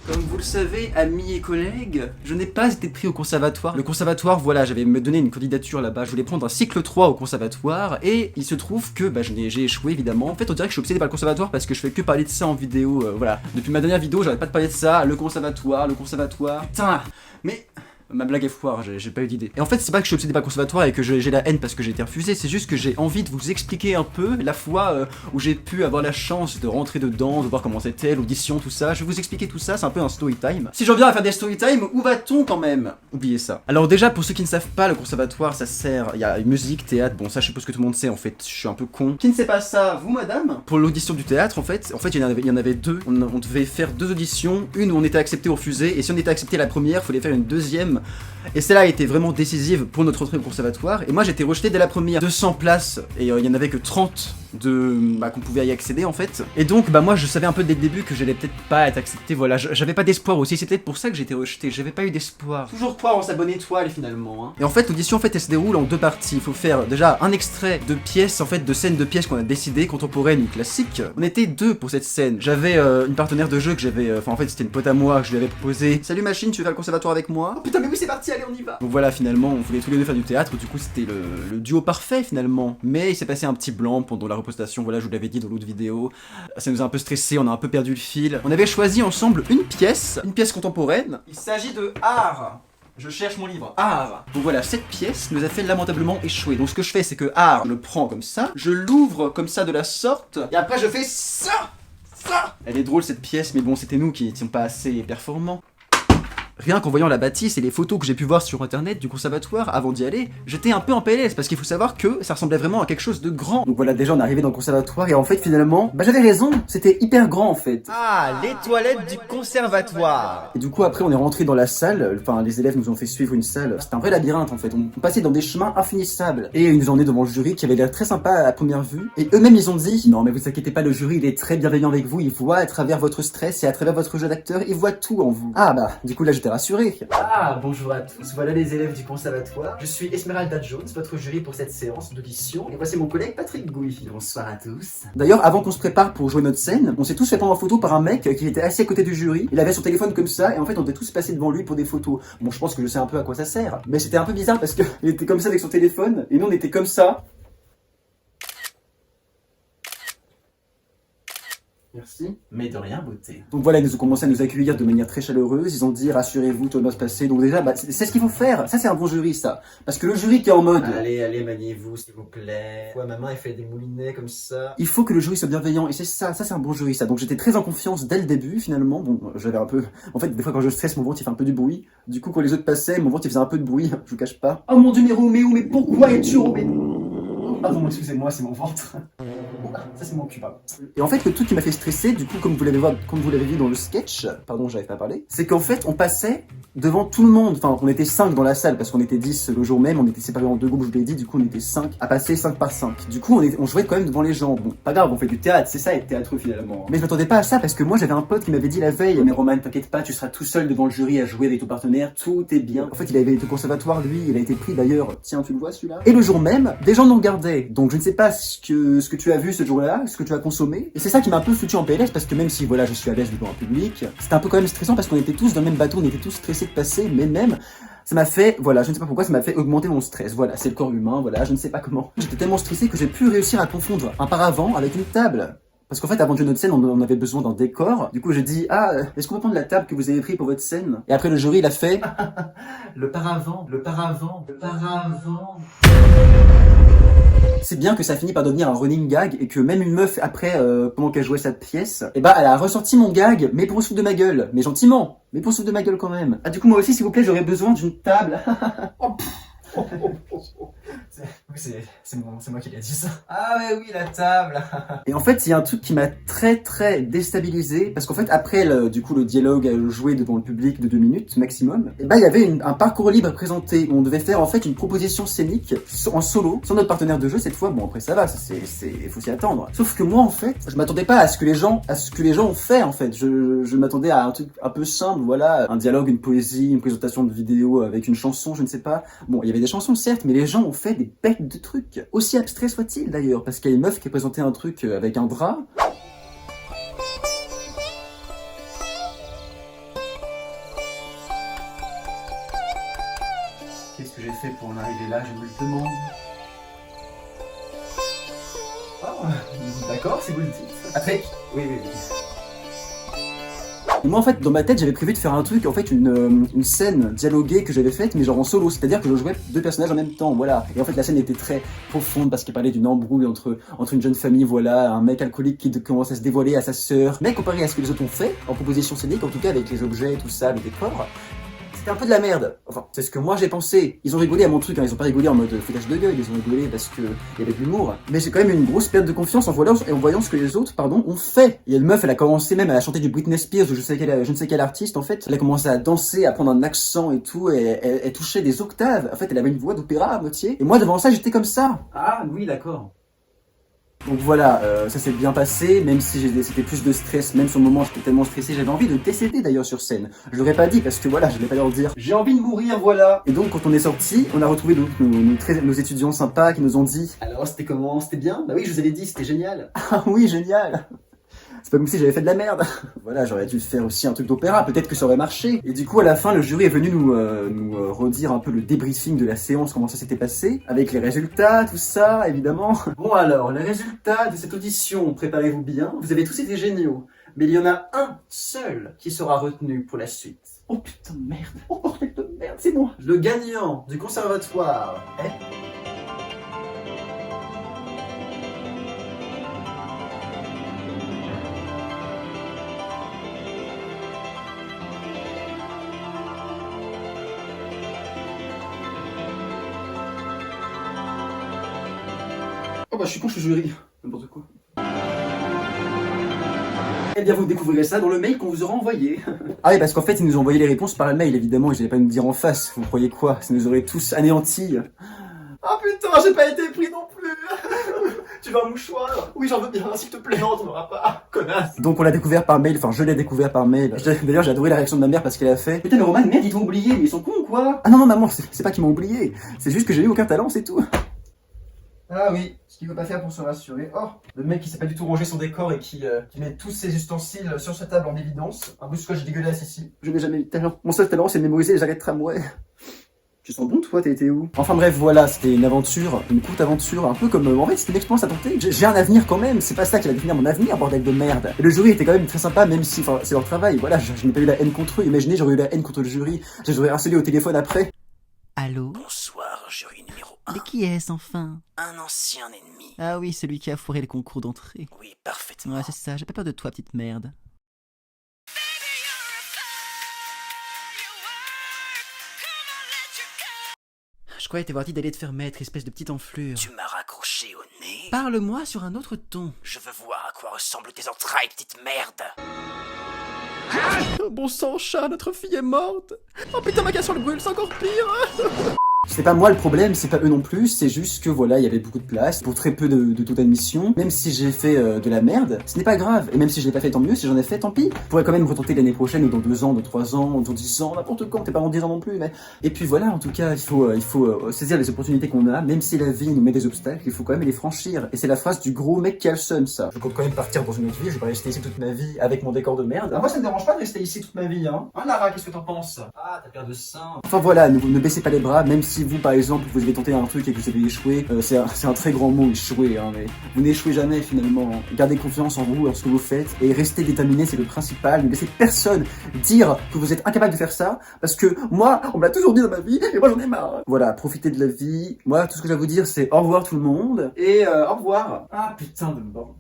Comme vous le savez, amis et collègues, je n'ai pas été pris au conservatoire. Le conservatoire, voilà, j'avais me donné une candidature là-bas, je voulais prendre un cycle 3 au conservatoire, et il se trouve que j'ai échoué évidemment. En fait, on dirait que je suis obsédé par le conservatoire parce que je fais que parler de ça en vidéo, voilà. Depuis ma dernière vidéo, j'arrête pas de parler de ça, le conservatoire. Putain, mais... Ma blague est foire, j'ai pas eu d'idée. Et en fait, c'est pas que je suis obsédé par le conservatoire et que j'ai la haine parce que j'ai été refusé, c'est juste que j'ai envie de vous expliquer un peu la fois où j'ai pu avoir la chance de rentrer dedans, de voir comment c'était, l'audition, tout ça. Je vais vous expliquer tout ça, c'est un peu un story time. Si j'en viens à faire des story time, où va-t-on quand même? Oubliez ça. Alors déjà, pour ceux qui ne savent pas, le conservatoire, ça sert, il y a musique, théâtre, bon ça je suppose que tout le monde sait, en fait, je suis un peu con. Qui ne sait pas ça, vous madame? Pour l'audition du théâtre, en fait, il y en avait deux. On devait faire deux auditions, une où on était accepté ou refusé, et si on était accepté la première, il fallait faire une deuxième. Et celle-là a été vraiment décisive pour notre entrée au conservatoire. Et moi j'étais rejeté dès la première. 200 places, et il y en avait que 30 qu'on pouvait y accéder en fait. Et donc moi je savais un peu dès le début que j'allais peut-être pas être accepté, voilà. J'avais pas d'espoir aussi, c'est peut-être pour ça que j'étais rejeté. J'avais pas eu d'espoir. Toujours croire en sa bonne étoile finalement. Hein. Et en fait l'audition en fait elle se déroule en deux parties. Il faut faire déjà un extrait de pièces, en fait de scènes de pièces qu'on a décidé, contemporaines ou classiques. On était deux pour cette scène. J'avais une partenaire de jeu que j'avais, en fait c'était une pote à moi que je lui avais proposé. Salut machine, tu veux faire le conservatoire avec moi? Oh putain mais oui c'est parti, allez on y va. Donc voilà, finalement on voulait tous les deux faire du théâtre, du coup c'était le duo parfait finalement. Mais il s'est passé un petit blanc pendant la représentation, voilà, je vous l'avais dit dans l'autre vidéo. Ça nous a un peu stressé, on a un peu perdu le fil. On avait choisi ensemble une pièce contemporaine. Il s'agit de Art. Je cherche mon livre. Art. Donc voilà, cette pièce nous a fait lamentablement échouer. Donc ce que je fais, c'est que Art, je le prends comme ça, je l'ouvre comme ça de la sorte, et après je fais ça. Elle est drôle cette pièce, mais bon, c'était nous qui n'étions pas assez performants. Rien qu'en voyant la bâtisse et les photos que j'ai pu voir sur internet du conservatoire avant d'y aller, j'étais un peu en PLS parce qu'il faut savoir que ça ressemblait vraiment à quelque chose de grand. Donc voilà, déjà on est arrivé dans le conservatoire et en fait finalement, j'avais raison, c'était hyper grand en fait. Ah, les toilettes du conservatoire. Et du coup après on est rentré dans la salle, enfin les élèves nous ont fait suivre une salle, c'était un vrai labyrinthe en fait, on passait dans des chemins infinissables. Et ils nous ont emmenés devant le jury qui avait l'air très sympa à première vue. Et eux-mêmes ils ont dit, non mais vous inquiétez pas, le jury il est très bienveillant avec vous, il voit à travers votre stress et à travers votre jeu d'acteur, il voit tout en vous. Ah bah, du coup là j'étais rassuré. Ah, bonjour à tous, voilà les élèves du conservatoire. Je suis Esmeralda Jones, votre jury pour cette séance d'audition. Et voici mon collègue Patrick Gouy. Bonsoir à tous. D'ailleurs, avant qu'on se prépare pour jouer notre scène, on s'est tous fait prendre en photo par un mec qui était assis à côté du jury. Il avait son téléphone comme ça, et en fait on était tous passés devant lui pour des photos. Bon, je pense que je sais un peu à quoi ça sert. Mais c'était un peu bizarre parce qu'il était comme ça avec son téléphone, et nous on était comme ça. Merci. Mais de rien, beauté. Donc voilà, ils nous ont commencé à nous accueillir de manière très chaleureuse. Ils ont dit, rassurez-vous, tout va se passer. Donc déjà, c'est ce qu'il faut faire. Ça, c'est un bon jury, ça. Parce que le jury qui est en mode... Allez, maniez-vous, s'il vous plaît. Ouais, ma main, elle fait des moulinets comme ça. Il faut que le jury soit bienveillant. Et c'est ça c'est un bon jury, ça. Donc j'étais très en confiance dès le début, finalement. Bon, j'avais un peu... En fait, des fois, quand je stresse, mon ventre, il fait un peu du bruit. Du coup, quand les autres passaient, mon ventre, il faisait un peu de bruit. Je vous cache pas. Oh mon Dieu, mais Roméo, mais pourquoi es-tu Roméo? Pardon, excusez-moi, c'est mon ventre. Ça c'est mon cul, pardon. Et en fait, le truc qui m'a fait stresser, du coup, comme vous l'avez vu dans le sketch, pardon, j'arrive pas à parler, c'est qu'en fait, on passait devant tout le monde. Enfin, on était 5 dans la salle, parce qu'on était 10 le jour même, on était séparés en deux groupes, je vous l'ai dit, du coup, on était 5 à passer 5 par 5. Du coup, on jouait quand même devant les gens. Bon, pas grave, on fait du théâtre, c'est ça être théâtreux finalement. Mais je m'attendais pas à ça, parce que moi, j'avais un pote qui m'avait dit la veille, mais Roman, t'inquiète pas, tu seras tout seul devant le jury à jouer avec ton partenaire, tout est bien. En fait, il avait été au conservatoire, lui, il a été pris d'ailleurs, tiens, tu le vois celui-là. Et le jour même, des gens nous regardaient. Donc, je ne sais pas ce que tu as vu ce jour-là, ce que tu as consommé. Et c'est ça qui m'a un peu foutu en PLS, parce que même si, voilà, je suis à l'aise devant un public, c'était un peu quand même stressant parce qu'on était tous dans le même bateau, on était tous stressés de passer, mais même, ça m'a fait, voilà, je ne sais pas pourquoi, ça m'a fait augmenter mon stress. Voilà, c'est le corps humain, voilà, je ne sais pas comment. J'étais tellement stressé que j'ai pu réussir à confondre un paravent avec une table. Parce qu'en fait, avant de jouer notre scène, on avait besoin d'un décor. Du coup, j'ai dit, est-ce qu'on peut prendre la table que vous avez pris pour votre scène? Et après, le jury, il a fait, le paravent. C'est bien que ça finit par devenir un running gag et que même une meuf, après, pendant qu'elle jouait sa pièce, elle a ressorti mon gag, mais pour se foutre de ma gueule. Mais gentiment. Mais pour se foutre de ma gueule quand même. Ah, du coup, moi aussi, s'il vous plaît, j'aurais besoin d'une table. C'est moi qui l'ai dit ça. Ah, mais oui, la table. Et en fait, il y a un truc qui m'a très déstabilisé, parce qu'en fait, après du coup le dialogue joué devant le public de 2 minutes maximum, et il y avait un parcours libre présenté où on devait faire en fait une proposition scénique en solo, sans notre partenaire de jeu cette fois. Bon après ça va, il faut s'y attendre. Sauf que moi en fait, je m'attendais pas à ce que les gens ont fait en fait. Je m'attendais à un truc un peu simple, voilà, un dialogue, une poésie, une présentation de vidéo avec une chanson, je ne sais pas. Bon, il y avait des chansons certes, mais les gens ont fait des bêtes de trucs, aussi abstraits soit-il d'ailleurs, parce qu'il y a une meuf qui a présenté un truc avec un drap. Qu'est-ce que j'ai fait pour en arriver là, je me le demande. Ah, d'accord, si vous le dites. Après, oui. Et moi en fait dans ma tête j'avais prévu de faire un truc, en fait une scène dialoguée que j'avais faite mais genre en solo, c'est-à-dire que je jouais deux personnages en même temps, voilà. Et en fait la scène était très profonde parce qu'elle parlait d'une embrouille entre une jeune famille, voilà, un mec alcoolique qui commence à se dévoiler à sa sœur. Mais comparé à ce que les autres ont fait en proposition scénique, en tout cas avec les objets, tout ça, le décor, c'était un peu de la merde. Enfin, c'est ce que moi j'ai pensé. Ils ont rigolé à mon truc, hein. Ils ont pas rigolé en mode foutage de gueule, ils ont rigolé parce que il y avait de l'humour. Mais j'ai quand même une grosse perte de confiance en voyant ce que les autres, ont fait. Il y a une meuf, elle a commencé même à chanter du Britney Spears ou je ne sais quel artiste en fait. Elle a commencé à danser, à prendre un accent et tout, et elle touchait des octaves. En fait, elle avait une voix d'opéra à moitié. Et moi devant ça, j'étais comme ça. Ah oui, d'accord. Donc voilà, ça s'est bien passé, même si c'était plus de stress, même sur le moment j'étais tellement stressé, j'avais envie de décéder d'ailleurs sur scène. Je l'aurais pas dit parce que voilà, je vais pas leur dire j'ai envie de mourir, voilà. Et donc quand on est sorti, on a retrouvé donc nos étudiants sympas qui nous ont dit alors c'était comment, c'était bien? Bah oui, je vous avais dit, c'était génial. Ah oui, génial. C'est pas comme si j'avais fait de la merde. Voilà, j'aurais dû faire aussi un truc d'opéra, peut-être que ça aurait marché. Et du coup, à la fin, le jury est venu nous redire un peu le débriefing de la séance, comment ça s'était passé, avec les résultats, tout ça, évidemment. Bon alors, les résultats de cette audition, préparez-vous bien, vous avez tous été géniaux. Mais il y en a un seul qui sera retenu pour la suite. Oh putain de merde, oh bordel de merde, c'est moi. Le gagnant du conservatoire est... Oh bah je suis con, je suis jury. N'importe quoi. Eh bien vous découvrirez ça dans le mail qu'on vous aura envoyé. Ah oui, parce qu'en fait ils nous ont envoyé les réponses par le mail évidemment, ils n'allaient pas nous dire en face, vous croyez quoi? Ça nous aurait tous anéantis. Ah putain, j'ai pas été pris non plus. Tu veux un mouchoir? Oui, j'en veux bien, s'il te plaît. Non, t'en auras pas, connasse. Donc on l'a découvert par mail, enfin je l'ai découvert par mail. D'ailleurs j'ai adoré la réaction de ma mère parce qu'elle a fait putain mais Roman, merde ils t'ont oublié, mais ils sont cons ou quoi? Ah non non maman, c'est pas qu'ils m'ont oublié, c'est juste que j'ai eu aucun talent, c'est tout. Ah oui, ce qu'il veut pas faire pour se rassurer. Oh, le mec qui sait pas du tout ranger son décor et qui met tous ses ustensiles sur sa table en évidence. Un bout de scotch dégueulasse ici. Je n'ai jamais eu de talent. Mon seul talent c'est de mémoriser les arrêts de tramway. Tu sens bon toi, t'as été où? Enfin bref, voilà, c'était une aventure, une courte aventure, un peu comme... En fait, c'était une expérience à tenter. J'ai un avenir quand même, c'est pas ça qui va définir mon avenir, bordel de merde. Et le jury était quand même très sympa, même si, enfin, c'est leur travail, voilà, je n'ai pas eu la haine contre eux. Imaginez, j'aurais eu la haine contre le jury, j'aurais harcelé au téléphone après. Allô? Bonsoir, jury numéro 1. Mais qui est-ce enfin? Un ancien ennemi. Ah oui, celui qui a foiré le concours d'entrée. Oui, parfaitement. Ouais, c'est ça, j'ai pas peur de toi, petite merde. Je croyais t'avoir dit d'aller te faire mettre, espèce de petite enflure. Tu m'as raccroché au nez. Parle-moi sur un autre ton. Je veux voir à quoi ressemblent tes entrailles, petite merde. Oh, bon sang, chat, notre fille est morte. Oh putain, ma casserole brûle, c'est encore pire. C'est pas moi le problème, c'est pas eux non plus, c'est juste que voilà, il y avait beaucoup de place pour très peu de taux d'admission. Même si j'ai fait de la merde, ce n'est pas grave. Et même si je l'ai pas fait, tant mieux. Si j'en ai fait, tant pis. Je pourrais quand même me retenter l'année prochaine ou dans 2 ans, dans 3 ans, dans 10 ans, n'importe quand. T'es pas dans 10 ans non plus, mais... Et puis voilà, en tout cas, il faut saisir les opportunités qu'on a, même si la vie nous met des obstacles, il faut quand même les franchir. Et c'est la phrase du gros mec qui a le seum, ça. Je compte quand même partir dans une autre ville, je vais pas rester ici toute ma vie avec mon décor de merde. Ah, moi ça me dérange pas de rester ici toute ma vie, hein. Hein Lara, qu'est-ce que t'en penses? Ah, ta paire de seins. Enfin voilà, ne baissez pas les bras, même si vous par exemple vous avez tenté un truc et que vous avez échoué, c'est un très grand mot, échouer, hein, mais vous n'échouez jamais finalement. Gardez confiance en vous, en ce que vous faites, et restez déterminé, c'est le principal. Ne laissez personne dire que vous êtes incapable de faire ça, parce que moi, on me l'a toujours dit dans ma vie, et moi j'en ai marre. Voilà, profitez de la vie. Moi, tout ce que j'ai à vous dire, c'est au revoir tout le monde, et au revoir. Ah putain de mort.